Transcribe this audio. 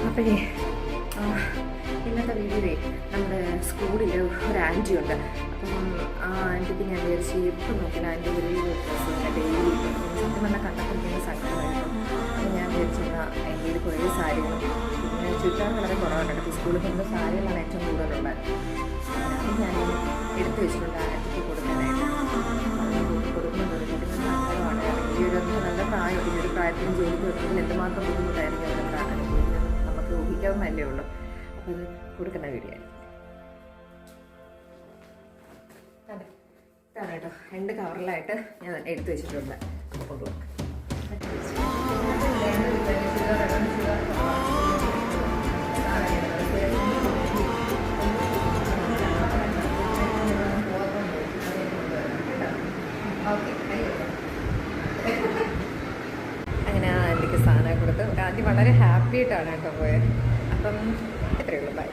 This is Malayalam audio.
അപ്പോഴേ ഇന്നത്തെ വീഡിയോയിൽ നമ്മുടെ സ്കൂളിൽ ഒരു ആൻറ്റി ഉണ്ട്. അപ്പം ആ ആൻറ്റിക്ക് ഞാൻ വിചാരിച്ച് എപ്പോൾ നോക്കിയാൽ ആൻറ്റി വലിയ ഡ്രസ്സുണ്ട് ഡെയിലി സത്യം പറഞ്ഞാൽ കണ്ടപ്പോൾ എനിക്ക് സങ്കടമായിരുന്നു. അപ്പം ഞാൻ വിചാരിച്ചിരുന്ന എൻ്റെ കുറേ സാരികളും പിന്നെ ചുറ്റാൻ വളരെ കുറവാണ്. ഇപ്പോൾ സ്കൂളിൽ പോകുന്ന സാരികളാണ് ഏറ്റവും കൂടുതലുള്ളത്. അത് ഞാൻ എടുത്തു വെച്ചിട്ടുണ്ട് ആൻറ്റിക്ക് കൊടുക്കാനായിട്ട്. കൊടുക്കുന്നത് സങ്കടമാണ്. ഈ ഒരു നല്ല പ്രായമുണ്ട്. ഈ ഒരു പ്രായത്തിലും ജോലിക്ക് വെക്കുന്നതിൽ എന്തുമാത്രം ബുദ്ധിമുട്ടായിരിക്കും അവരുടെ അനുഭവിക്കുന്നത് നമുക്ക് ഊഹിക്കാവുന്നതല്ലേ ഉള്ളൂ. അപ്പോൾ അത് കൊടുക്കുന്ന വീഡിയോ ആണ്. ഇതാണ് കേട്ടോ, 2 കവറിലായിട്ട് ഞാൻ എടുത്തു വെച്ചിട്ടുണ്ട്. കൊണ്ടുപോകാം. അങ്ങനെ ആ ആൻറ്റിക്ക് സാധനം കൊടുത്ത് ആൻറ്റി വളരെ ഹാപ്പി ആയിട്ടാണ് കേട്ടോ പോയത്. അപ്പം എത്രയുള്ളൂ. ബൈ.